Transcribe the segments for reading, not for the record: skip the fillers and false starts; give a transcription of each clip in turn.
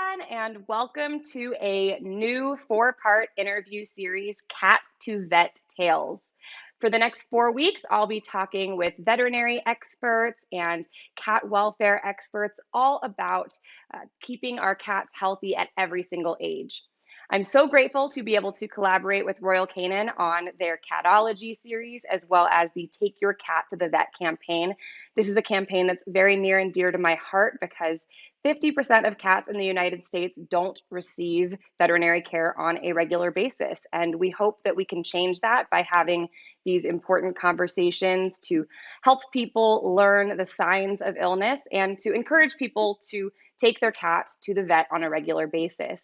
everyone, and welcome to a new four-part interview series, Cat to Vet Tales. For the next 4 weeks, I'll be talking with veterinary experts and cat welfare experts all about keeping our cats healthy at every single age. I'm so grateful to be able to collaborate with Royal Canin on their Catology series, as well as the Take Your Cat to the Vet campaign. This is a campaign that's very near and dear to my heart because 50% of cats in the United States don't receive veterinary care on a regular basis. And we hope that we can change that by having these important conversations to help people learn the signs of illness and to encourage people to take their cats to the vet on a regular basis.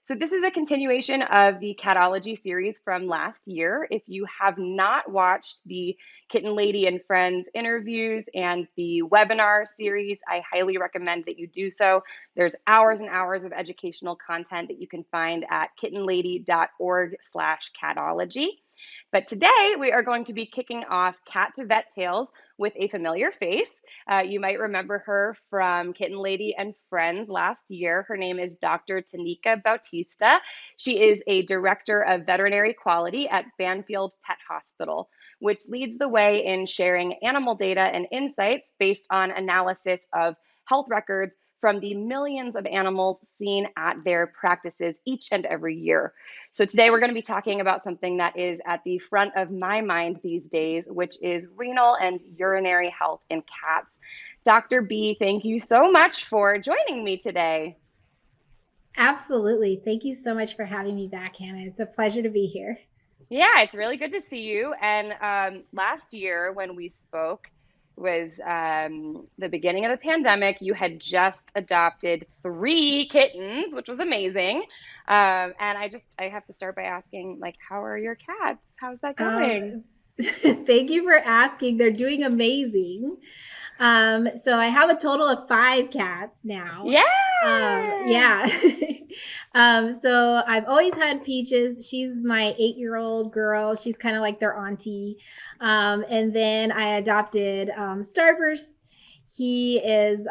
So this is a continuation of the Catology series from last year. If you have not watched the Kitten Lady and Friends interviews and the webinar series, I highly recommend that you do so. There's hours and hours of educational content that you can find at kittenlady.org/catology. But today we are going to be kicking off Cat to Vet Tales with a familiar face. You might remember her from Kitten Lady and Friends last year. Her name is Dr. Taneeka Bautista. She is a director of veterinary quality at Banfield Pet Hospital, which leads the way in sharing animal data and insights based on analysis of health records from the millions of animals seen at their practices each and every year. So today we're going to be talking about something that is at the front of my mind these days, which is renal and urinary health in cats. Dr. B, thank you so much for joining me today. Absolutely. Thank you so much for having me back, Hannah. It's a pleasure to be here. Yeah, it's really good to see you. And last year when we spoke was the beginning of the pandemic. You had just adopted 3 kittens, which was amazing. And I have to start by asking, like, how are your cats? How's that going? Um, Thank you for asking. They're doing amazing. So I have a total of 5 cats now. Yeah. Yeah. So I've always had Peaches. She's my 8-year-old girl. She's kind of like their auntie. And then I adopted Starburst. He is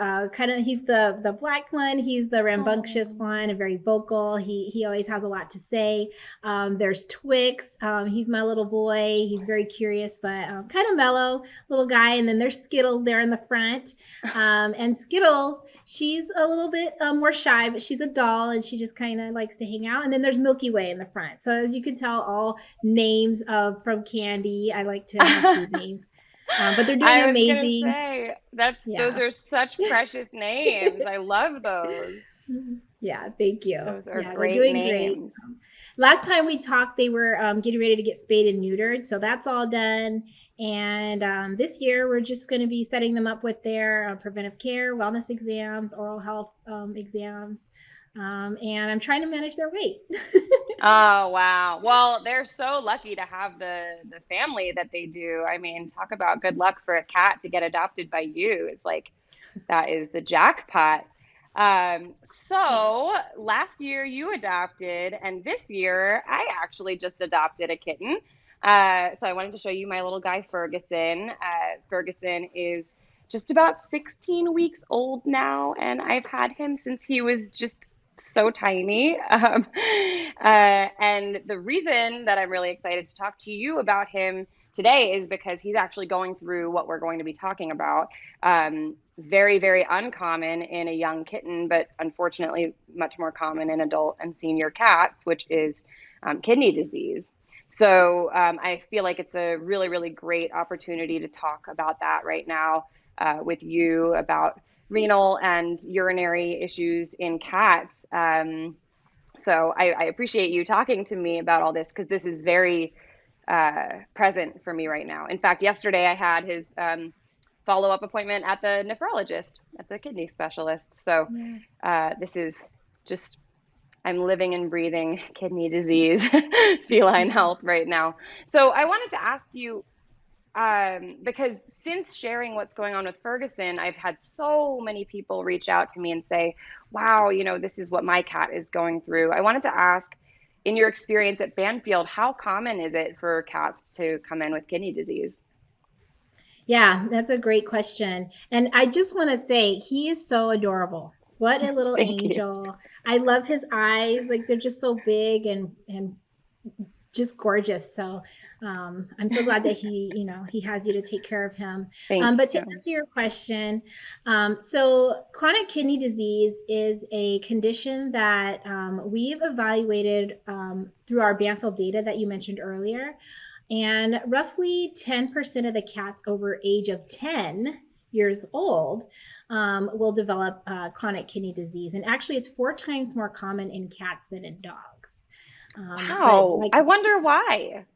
he's the black one. He's the rambunctious Oh. one, and very vocal. He always has a lot to say. There's Twix. He's my little boy. He's very curious, but kind of mellow little guy. And then there's Skittles there in the front. And Skittles, she's a little bit more shy, but she's a doll and she just kind of likes to hang out. And then there's Milky Way in the front. So as you can tell, all names from candy. I like to have food names. But they're doing I was gonna amazing. say those Yeah. are such precious names. I love those. Yeah, thank you. Those are Yeah, they're great doing great. names. Last time we talked, they were getting ready to get spayed and neutered, so that's all done. And this year, we're just going to be setting them up with their preventive care, wellness exams, oral health exams, and I'm trying to manage their weight. Oh, wow. Well, they're so lucky to have the family that they do. I mean, talk about good luck for a cat to get adopted by you. It's like that is the jackpot. Yes. So last year you adopted, and this year I actually just adopted a kitten. So I wanted to show you my little guy Ferguson. Ferguson is just about 16 weeks old now, and I've had him since he was just so tiny. And the reason that I'm really excited to talk to you about him today is because he's actually going through what we're going to be talking about. Very, very uncommon in a young kitten, but unfortunately much more common in adult and senior cats, which is kidney disease. So I feel like it's a really, really great opportunity to talk about that right now with you about renal and urinary issues in cats. So I appreciate you talking to me about all this because this is very present for me right now. In fact, yesterday I had his follow-up appointment at the nephrologist, at the kidney specialist. So Yeah. this is just, I'm living and breathing kidney disease, feline health right now. So I wanted to ask you, because since sharing what's going on with Ferguson, I've had so many people reach out to me and say, wow, this is what my cat is going through. I wanted to ask, in your experience at Banfield, how common is it for cats to come in with kidney disease? Yeah, that's a great question. And I just want to say he is so adorable. What a little Thank you. angel. I love his eyes. Like they're just so big and just gorgeous. So I'm so glad that he has you to take care of him. Thank But to you. answer your question, so chronic kidney disease is a condition that we've evaluated through our Banfield data that you mentioned earlier. And roughly 10% of the cats over age of 10 years old will develop chronic kidney disease. And actually, it's 4 times more common in cats than in dogs. But Wow. like, I wonder why.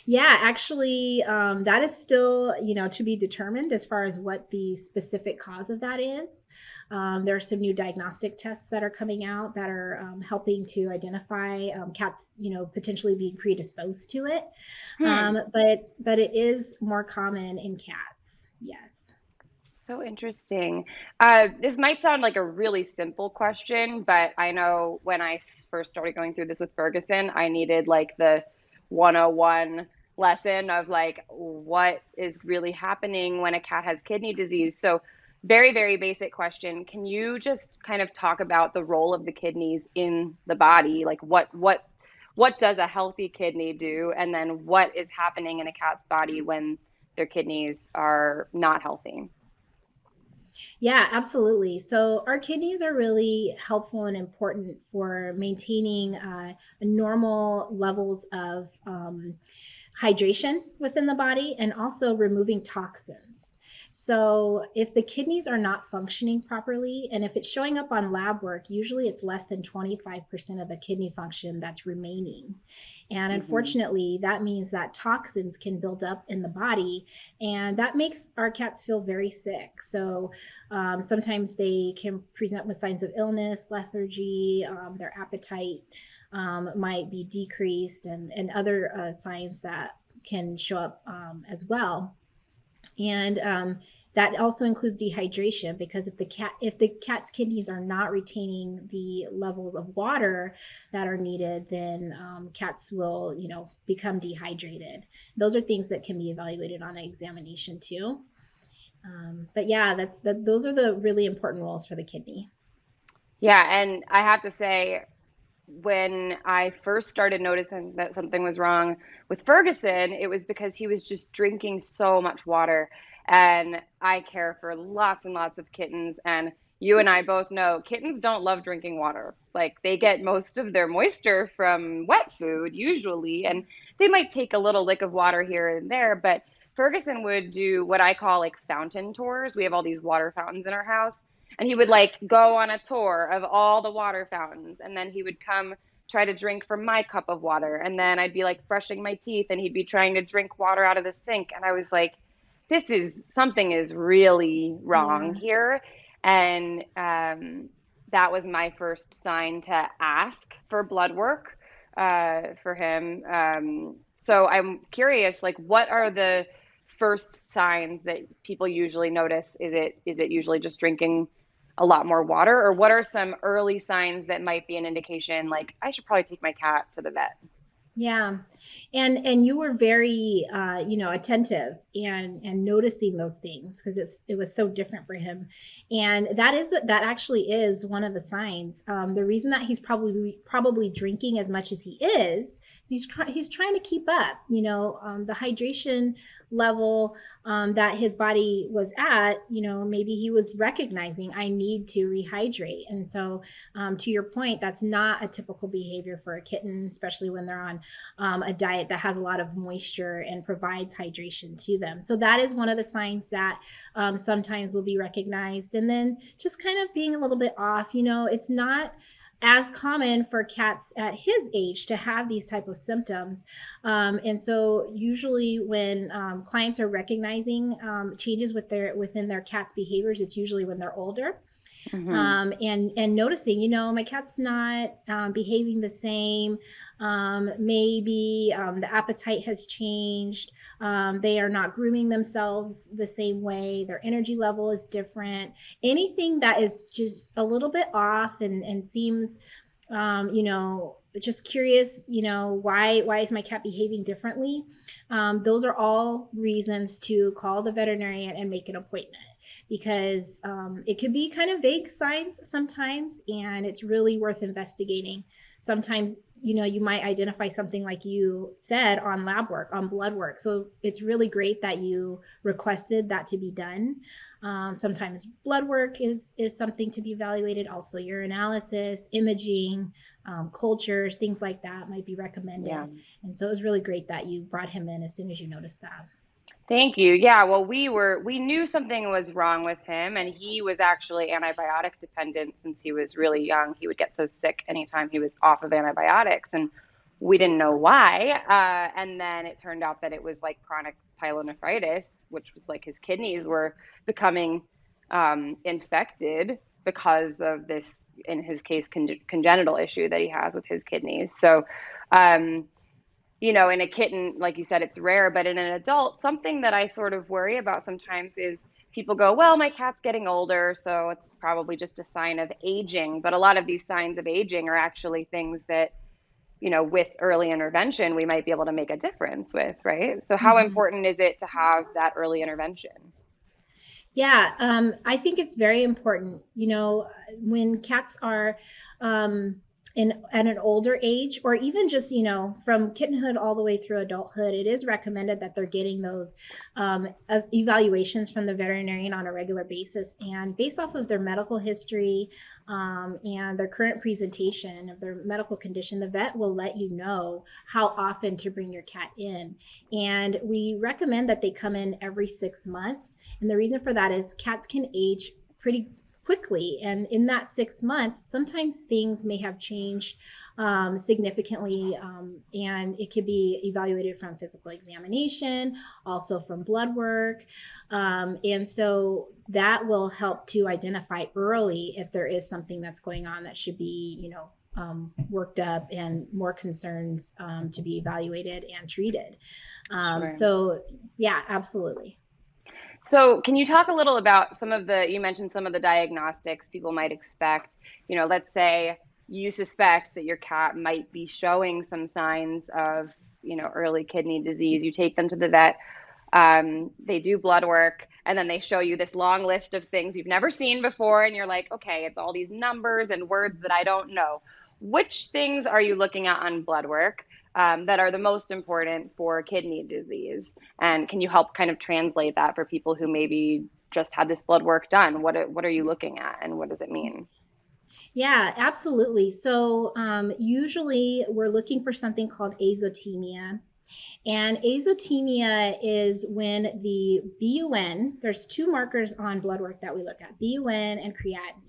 yeah, actually, that is still, to be determined as far as what the specific cause of that is. There are some new diagnostic tests that are coming out that are helping to identify cats, potentially being predisposed to it. Hmm. But it is more common in cats. Yes. So interesting. This might sound like a really simple question, but I know when I first started going through this with Ferguson, I needed like the 101 lesson of like what is really happening when a cat has kidney disease. So, very, very basic question. Can you just kind of talk about the role of the kidneys in the body? Like what does a healthy kidney do? And then what is happening in a cat's body when their kidneys are not healthy? Yeah, absolutely. So our kidneys are really helpful and important for maintaining normal levels of hydration within the body and also removing toxins. So if the kidneys are not functioning properly, and if it's showing up on lab work, usually it's less than 25% of the kidney function that's remaining. And Hmm. unfortunately, that means that toxins can build up in the body, and that makes our cats feel very sick. So sometimes they can present with signs of illness, lethargy, their appetite might be decreased, and other signs that can show up as well. And that also includes dehydration, because if the cat's kidneys are not retaining the levels of water that are needed, then cats will become dehydrated. Those are things that can be evaluated on an examination too. But yeah, those are the really important roles for the kidney. Yeah, and I have to say, when I first started noticing that something was wrong with Ferguson, it was because he was just drinking so much water. And I care for lots and lots of kittens. And you and I both know kittens don't love drinking water. Like they get most of their moisture from wet food, usually. And they might take a little lick of water here and there. But Ferguson would do what I call like fountain tours. We have all these water fountains in our house, and he would like go on a tour of all the water fountains, and then he would come try to drink from my cup of water, and then I'd be like brushing my teeth and he'd be trying to drink water out of the sink, and I was like, this is something is really wrong Yeah. here. And that was my first sign to ask for blood work for him. So I'm curious, like, what are the first signs that people usually notice? Is it usually just drinking a lot more water, or what are some early signs that might be an indication like I should probably take my cat to the vet? Yeah, and you were very attentive and noticing those things, because it was so different for him, and that actually is one of the signs. The reason that he's probably drinking as much as he is he's trying to keep up. The hydration level that his body was at. Maybe he was recognizing, I need to rehydrate, and so to your point, that's not a typical behavior for a kitten, especially when they're on a diet that has a lot of moisture and provides hydration to them. So that is one of the signs that sometimes will be recognized. And then just kind of being a little bit off. It's not as common for cats at his age to have these type of symptoms, and so usually when clients are recognizing changes within their cat's behaviors, it's usually when they're older, Hmm. and noticing, my cat's not behaving the same. Maybe the appetite has changed. They are not grooming themselves the same way. Their energy level is different. Anything that is just a little bit off and seems, just curious, why is my cat behaving differently? Those are all reasons to call the veterinarian and make an appointment. because it could be kind of vague signs sometimes, and it's really worth investigating. Sometimes, you might identify something like you said on lab work, on blood work. So it's really great that you requested that to be done. Sometimes blood work is something to be evaluated. Also, urinalysis, imaging, cultures, things like that might be recommended. Yeah. And so it was really great that you brought him in as soon as you noticed that. Thank you. Yeah, well, we knew something was wrong with him, and he was actually antibiotic dependent since he was really young. He would get so sick anytime he was off of antibiotics, and we didn't know why. And then it turned out that it was like chronic pyelonephritis, which was like his kidneys were becoming infected because of this, in his case, congenital issue that he has with his kidneys. So, um, in a kitten, like you said, it's rare, but in an adult, something that I sort of worry about sometimes is people go, well, my cat's getting older, so it's probably just a sign of aging. But a lot of these signs of aging are actually things that, with early intervention, we might be able to make a difference with, right? So, how Mm-hmm. important is it to have that early intervention? Yeah, I think it's very important. When cats are at an older age, or even just, from kittenhood all the way through adulthood, it is recommended that they're getting those evaluations from the veterinarian on a regular basis. And based off of their medical history and their current presentation of their medical condition, the vet will let you know how often to bring your cat in. And we recommend that they come in every 6 months. And the reason for that is cats can age pretty quickly. And in that 6 months, sometimes things may have changed significantly. And it could be evaluated from physical examination, also from blood work. And so that will help to identify early if there is something that's going on that should be, worked up, and more concerns to be evaluated and treated. Sure. So, yeah, absolutely. So, can you talk a little about you mentioned some of the diagnostics people might expect? Let's say you suspect that your cat might be showing some signs of, early kidney disease. You take them to the vet, they do blood work, and then they show you this long list of things you've never seen before. And you're like, okay, it's all these numbers and words that I don't know. Which things are you looking at on blood work that are the most important for kidney disease? And can you help kind of translate that for people who maybe just had this blood work done? What are you looking at, and what does it mean? Yeah, absolutely. So, usually we're looking for something called azotemia. And azotemia is when the BUN, there's two markers on blood work that we look at, BUN and creatinine.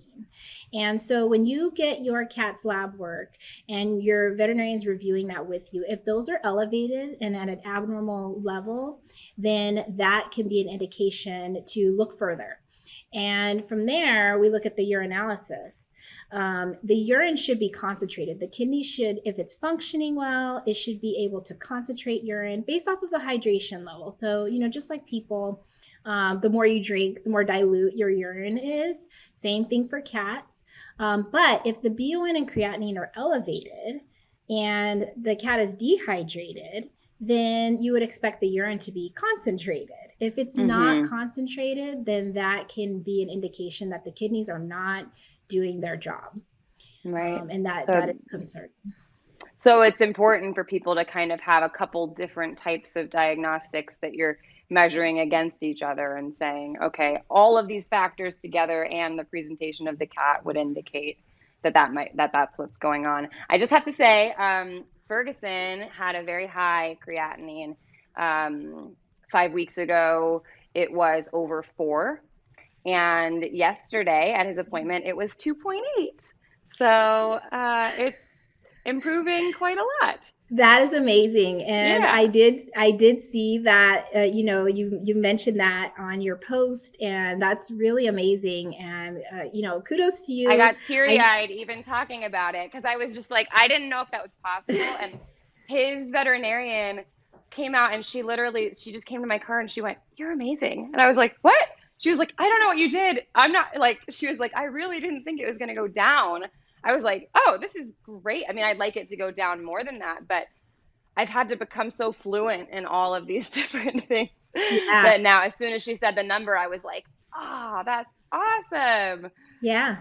And so when you get your cat's lab work and your veterinarian's reviewing that with you, if those are elevated and at an abnormal level, then that can be an indication to look further. And from there, we look at the urinalysis. The urine should be concentrated. The kidney should, if it's functioning well, it should be able to concentrate urine based off of the hydration level. So, just like people, the more you drink, the more dilute your urine is. Same thing for cats. But if the BUN and creatinine are elevated and the cat is dehydrated, then you would expect the urine to be concentrated. If it's not Mm-hmm. concentrated, then that can be an indication that the kidneys are not doing their job, Right. and that is So, concerning. so it's important for people to kind of have a couple different types of diagnostics that you're measuring against each other and saying, okay, all of these factors together and the presentation of the cat would indicate that's what's going on. I just have to say, Ferguson had a very high creatinine. 5 weeks ago, it was over 4. And yesterday at his appointment, it was 2.8. So it's improving quite a lot. That is amazing, and Yeah. I did see that. You mentioned that on your post, and that's really amazing. And kudos to I you. got teary I eyed even talking about it because I was just like, I didn't know if that was possible. And his veterinarian came out, and she just came to my car and she went, "You're amazing." And I was like, "What?" She was like, "I don't know what you did. I'm not like," she was like, "I really didn't think it was going to go down." I was like, "Oh, this is great." I mean, I'd like it to go down more than that, but I've had to become so fluent in all of these different things Yeah. that now, as soon as she said the number, I was like, Ah, that's awesome. Yeah,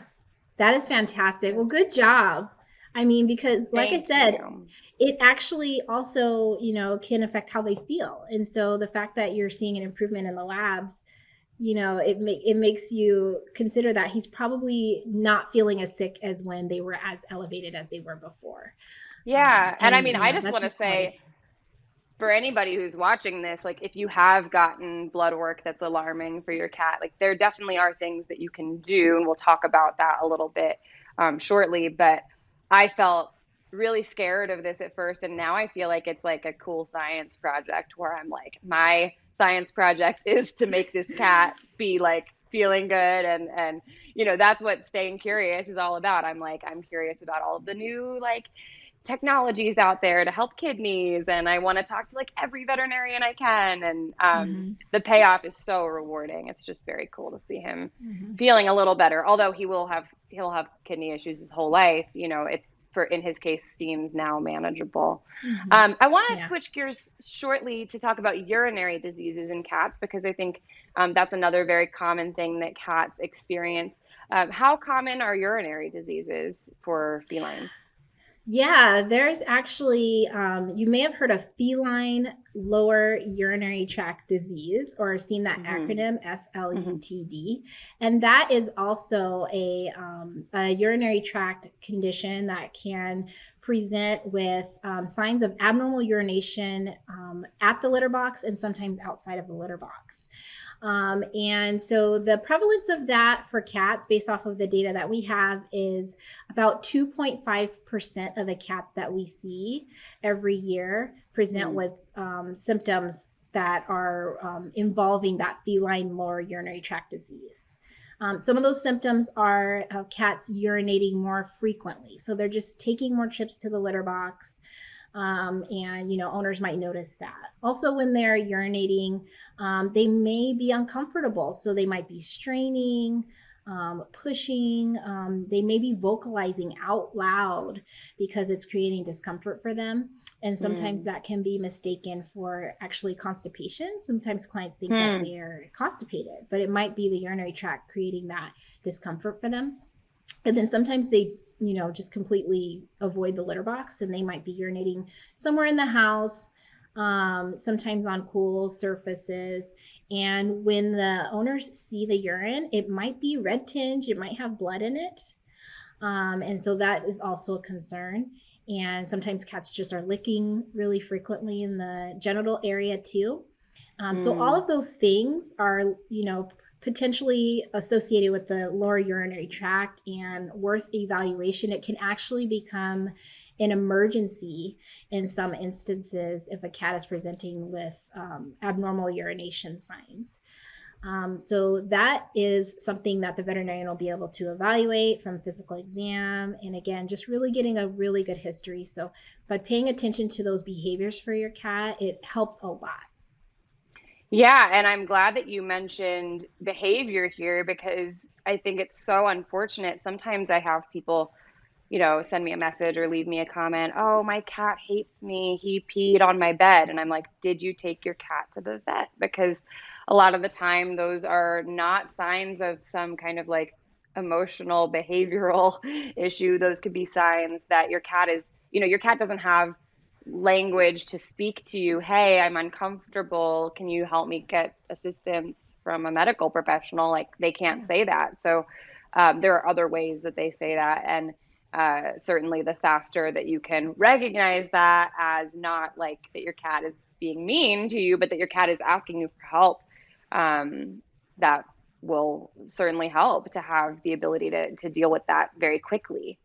that is fantastic. Well, That's, good job. I mean, because like I thank said, you. it actually also, can affect how they feel. And so the fact that you're seeing an improvement in the labs, it makes you consider that he's probably not feeling as sick as when they were as elevated as they were before. Yeah. And I And mean, I just that's want to just quality. say for anybody who's watching this, like if you have gotten blood work that's alarming for your cat, like there definitely are things that you can do, and we'll talk about that a little bit shortly. But I felt really scared of this at first, and now I feel like it's like a cool science project where I'm like, my science project is to make this cat be like feeling good, and that's what staying curious is all about. I'm like, I'm curious about all of the new like technologies out there to help kidneys, and I want to talk to like every veterinarian I can, and Hmm. the payoff is so rewarding. It's just very cool to see him Hmm. feeling a little better, although he'll have kidney issues his whole life. It's for in his case seems now manageable. Hmm. I want to Yeah. switch gears shortly to talk about urinary diseases in cats because I think that's another very common thing that cats experience. How common are urinary diseases for felines? Yeah, there's actually, you may have heard of feline lower urinary tract disease or seen that Hmm. acronym Hmm. FLUTD. And that is also a urinary tract condition that can present with signs of abnormal urination at the litter box and sometimes outside of the litter box. And so the prevalence of that for cats, based off of the data that we have, is about 2.5% of the cats that we see every year present Hmm. with symptoms that are involving that feline lower urinary tract disease. Some of those symptoms are cats urinating more frequently. So they're just taking more trips to the litter box. And owners might notice that. Also, when they're urinating, they may be uncomfortable, so they might be straining, pushing. They may be vocalizing out loud because it's creating discomfort for them. And sometimes Hmm. that can be mistaken for actually constipation. Sometimes clients think that Hmm. they're constipated, but it might be the urinary tract creating that discomfort for them. And then sometimes they just completely avoid the litter box and they might be urinating somewhere in the house, sometimes on cool surfaces. And when the owners see the urine, it might be red tinge, it might have blood in it. And so that is also a concern. And sometimes cats just are licking really frequently in the genital area too. So all Hmm. of those things are, potentially associated with the lower urinary tract and worth evaluation. It can actually become an emergency in some instances if a cat is presenting with abnormal urination signs. So that is something that the veterinarian will be able to evaluate from physical exam. And again, just really getting a really good history. So by paying attention to those behaviors for your cat, it helps a lot. Yeah, and I'm glad that you mentioned behavior here because I think it's so unfortunate. Sometimes I have people, send me a message or leave me a comment. Oh, my cat hates me. He peed on my bed. And I'm like, did you take your cat to the vet? Because a lot of the time, those are not signs of some kind of like emotional behavioral issue. Those could be signs that your cat is, your cat doesn't have language to speak to you. Hey, I'm uncomfortable. Can you help me get assistance from a medical professional? Like they can't Yeah. say that. So there are other ways that they say that. And certainly the faster that you can recognize that as not like that your cat is being mean to you, but that your cat is asking you for help, that will certainly help to have the ability to deal with that very quickly.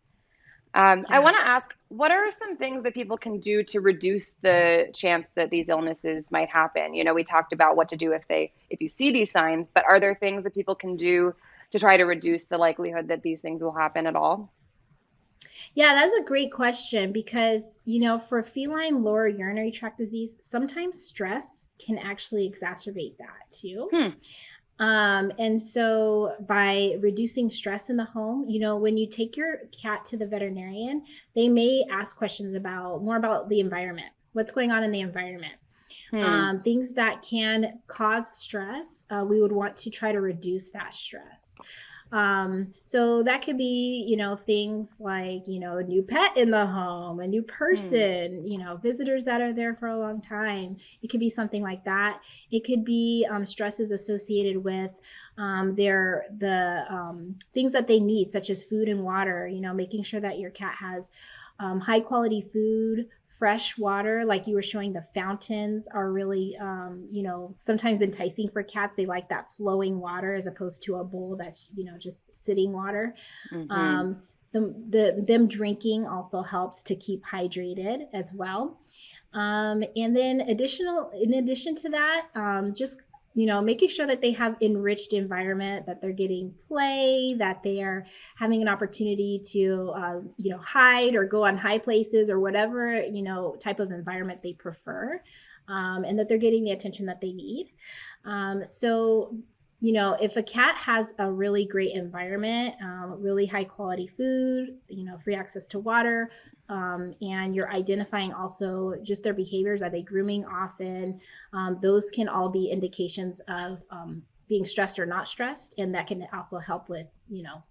I Yeah. want to ask, what are some things that people can do to reduce the chance that these illnesses might happen? We talked about what to do if you see these signs, but are there things that people can do to try to reduce the likelihood that these things will happen at all? Yeah, that's a great question because, for feline lower urinary tract disease, sometimes stress can actually exacerbate that too. Hmm. And so by reducing stress in the home, when you take your cat to the veterinarian, they may ask questions about more about the environment, what's going on in the environment. Hmm. Things that can cause stress, we would want to try to reduce that stress. So that could be, things like, a new pet in the home, a new Hmm. person, visitors that are there for a long time. It could be something like that. It could be stresses associated with the things that they need, such as food and water. Making sure that your cat has high quality food, fresh water, like you were showing. The fountains are really, sometimes enticing for cats. They like that flowing water as opposed to a bowl that's, just sitting water. Mm-hmm. um, them drinking also helps to keep hydrated as well. And then in addition to that, just making sure that they have enriched environment, that they're getting play, that they are having an opportunity to hide or go on high places or whatever type of environment they prefer, and that they're getting the attention that they need. So if a cat has a really great environment, really high quality food, free access to water, and you're identifying also just their behaviors. Are they grooming often? Those can all be indications of being stressed or not stressed, and that can also help with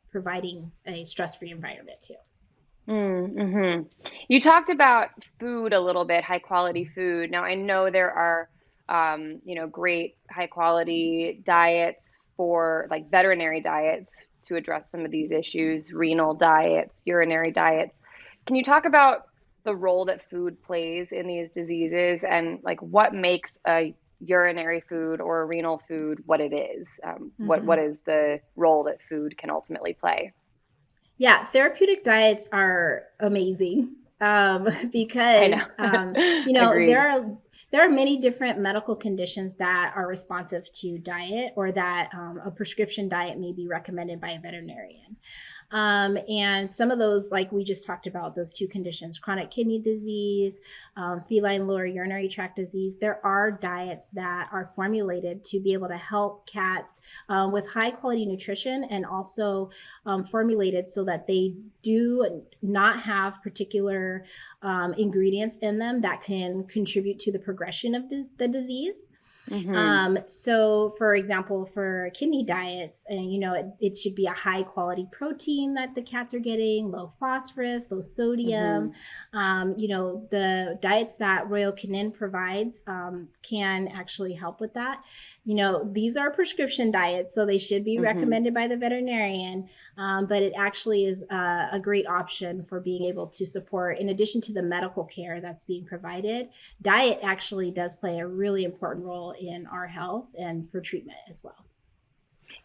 providing a stress-free environment too. Mm-hmm. You talked about food a little bit, high quality food. Now, I know there are, great high quality diets for like veterinary diets to address some of these issues, renal diets, urinary diets. Can you talk about the role that food plays in these diseases and like what makes a urinary food or a renal food what it is? What Mm-hmm. is the role that food can ultimately play? Yeah, therapeutic diets are amazing, I know. because Agreed. there are many different medical conditions that are responsive to diet, or that a prescription diet may be recommended by a veterinarian. And some of those, like we just talked about, those two conditions, chronic kidney disease, feline lower urinary tract disease, there are diets that are formulated to be able to help cats with high quality nutrition, and also formulated so that they do not have particular ingredients in them that can contribute to the progression of the disease. Hmm. So, for example, for kidney diets, and it should be a high quality protein that the cats are getting, low phosphorus, low sodium. Hmm. The diets that Royal Canin provides can actually help with that. These are prescription diets, so they should be Hmm. recommended by the veterinarian. But it actually is a great option for being able to support, in addition to the medical care that's being provided. Diet actually does play a really important role in our health and for treatment as well.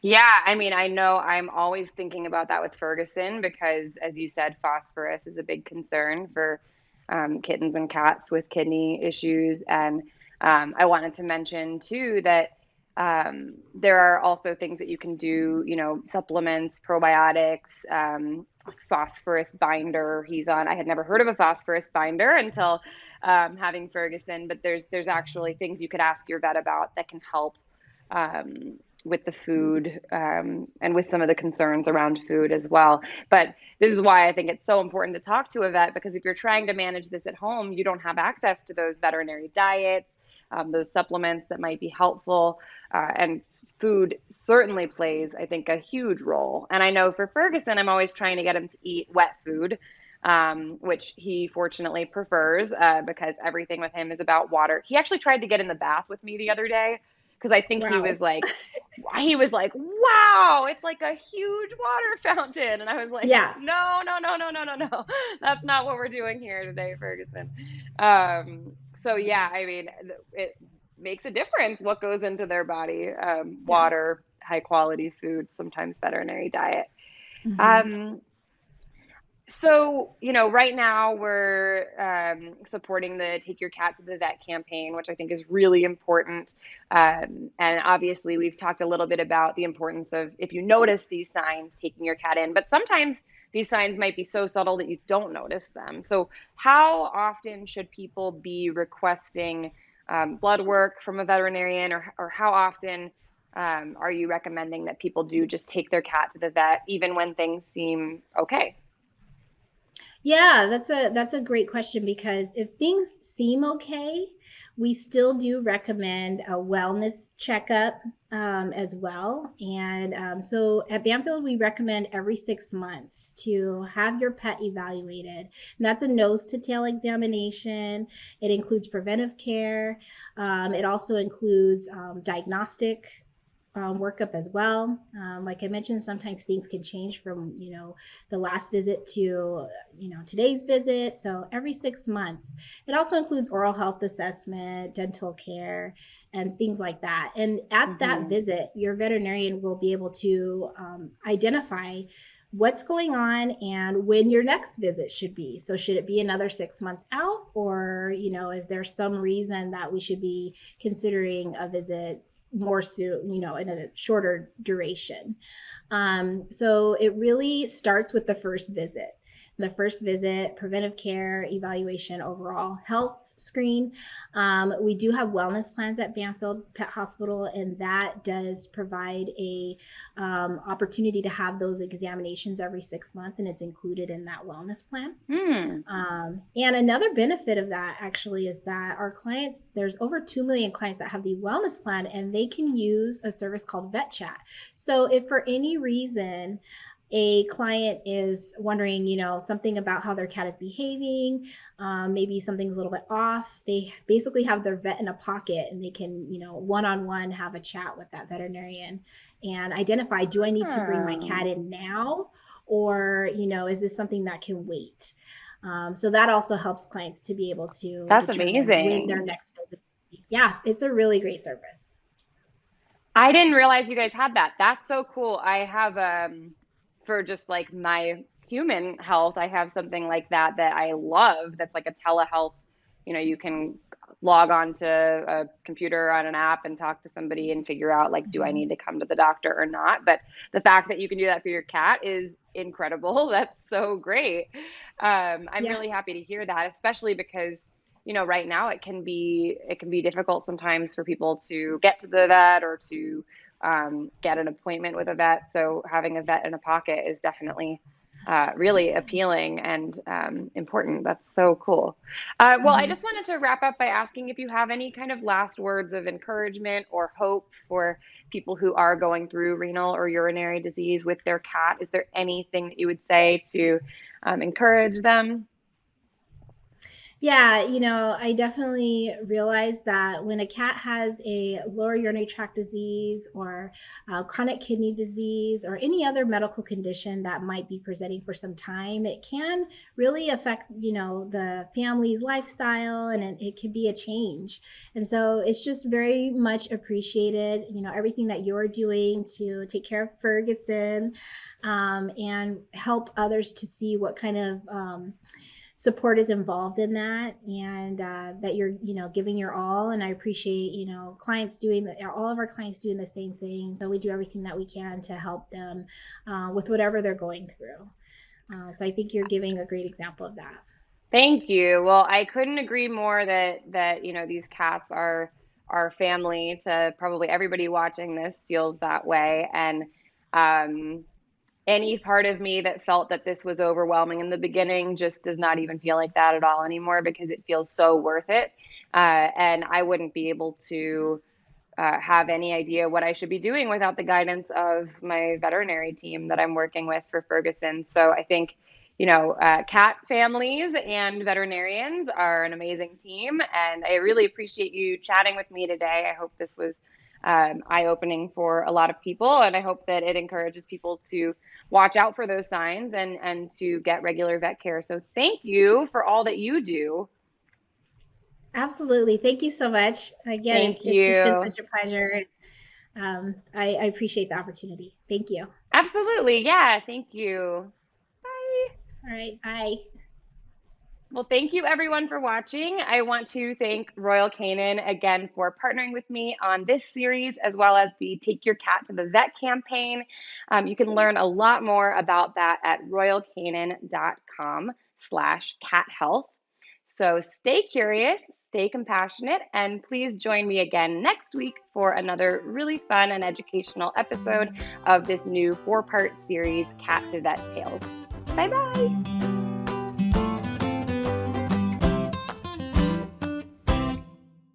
Yeah, I mean, I know I'm always thinking about that with Ferguson because, as you said, phosphorus is a big concern for kittens and cats with kidney issues. And I wanted to mention too that there are also things that you can do, supplements, probiotics, like phosphorus binder. He's on. I had never heard of a phosphorus binder until having Ferguson, but there's actually things you could ask your vet about that can help. With the food and with some of the concerns around food as well. But this is why I think it's so important to talk to a vet because if you're trying to manage this at home, you don't have access to those veterinary diets, those supplements that might be helpful. And food certainly plays, I think, a huge role. And I know for Ferguson, I'm always trying to get him to eat wet food. Which he fortunately prefers because everything with him is about water. He actually tried to get in the bath with me the other day because I think Wow. he was like, wow, it's like a huge water fountain. And I was like, Yeah. no, no, no, no, no, no, no. That's not what we're doing here today, Ferguson. So yeah, I mean, it makes a difference what goes into their body. Yeah. Water, high quality food, sometimes veterinary diet. Hmm. Um, so, right now we're supporting the Take Your Cat to the Vet campaign, which I think is really important. And obviously, we've talked a little bit about the importance of if you notice these signs, taking your cat in. But sometimes these signs might be so subtle that you don't notice them. So, how often should people be requesting blood work from a veterinarian, or how often are you recommending that people do just take their cat to the vet, even when things seem okay? Yeah, that's a great question because if things seem okay, we still do recommend a wellness checkup as well. And so at Banfield, we recommend every 6 months to have your pet evaluated. And that's a nose to tail examination. It includes preventive care. It also includes diagnostic workup as well. Like I mentioned, sometimes things can change from, the last visit to, today's visit. So every 6 months. It also includes oral health assessment, dental care, and things like that. And at that Hmm. visit, your veterinarian will be able to identify what's going on and when your next visit should be. So should it be another 6 months out, or is there some reason that we should be considering a visit more soon, in a shorter duration. So it really starts with the first visit. The first visit, preventive care, evaluation, overall health screen. We do have wellness plans at Banfield Pet Hospital, and that does provide a opportunity to have those examinations every 6 months, and it's included in that wellness plan. Hmm. And another benefit of that actually is that our clients, there's over 2 million clients that have the wellness plan, and they can use a service called Vet Chat. So if for any reason a client is wondering, something about how their cat is behaving, maybe something's a little bit off, they basically have their vet in a pocket and they can, one-on-one have a chat with that veterinarian and identify, do I need to bring my cat Oh, in now? Or, is this something that can wait? So that also helps clients to be able to that's determine when their amazing. next visit will be. Yeah, it's a really great service. I didn't realize you guys had that. That's so cool. I have for just like my human health, I have something like that that I love that's like a telehealth. You can log on to a computer on an app and talk to somebody and figure out like, do I Mhm. need to come to the doctor or not? But the fact that you can do that for your cat is incredible. That's so great. I'm Yeah. really happy to hear that, especially because right now it can be difficult sometimes for people to get to the vet or to get an appointment with a vet. So having a vet in a pocket is definitely really appealing and important. That's so cool. Well, I Mhm. just wanted to wrap up by asking if you have any kind of last words of encouragement or hope for people who are going through renal or urinary disease with their cat. Is there anything that you would say to encourage them? Yeah, I definitely realize that when a cat has a lower urinary tract disease or chronic kidney disease or any other medical condition that might be presenting for some time, it can really affect, the family's lifestyle, and it can be a change. And so it's just very much appreciated, everything that you're doing to take care of Ferguson, and help others to see what kind of support is involved in that, and that you're giving your all. And I appreciate clients doing that, all of our clients doing the same thing. So we do everything that we can to help them with whatever they're going through. So I think you're giving a great example of that. Thank you. Well, I couldn't agree more that these cats are family to probably everybody watching this feels that way. And um, any part of me that felt that this was overwhelming in the beginning just does not even feel like that at all anymore because it feels so worth it. And I wouldn't be able to have any idea what I should be doing without the guidance of my veterinary team that I'm working with for Ferguson. So I think, cat families and veterinarians are an amazing team. And I really appreciate you chatting with me today. I hope this was eye opening for a lot of people. And I hope that it encourages people to watch out for those signs and to get regular vet care. So thank you for all that you do. Absolutely, thank you so much again. it's, Thank it's just been you. such a pleasure. I appreciate the opportunity. Thank you. Absolutely. Yeah. Thank you. Bye. All right, bye. Well, thank you everyone for watching. I want to thank Royal Canin again for partnering with me on this series, as well as the Take Your Cat to the Vet campaign. You can learn a lot more about that at royalcanin.com/cat health. So stay curious, stay compassionate, and please join me again next week for another really fun and educational episode of this new 4-part series, Cat to Vet Tales. Bye bye.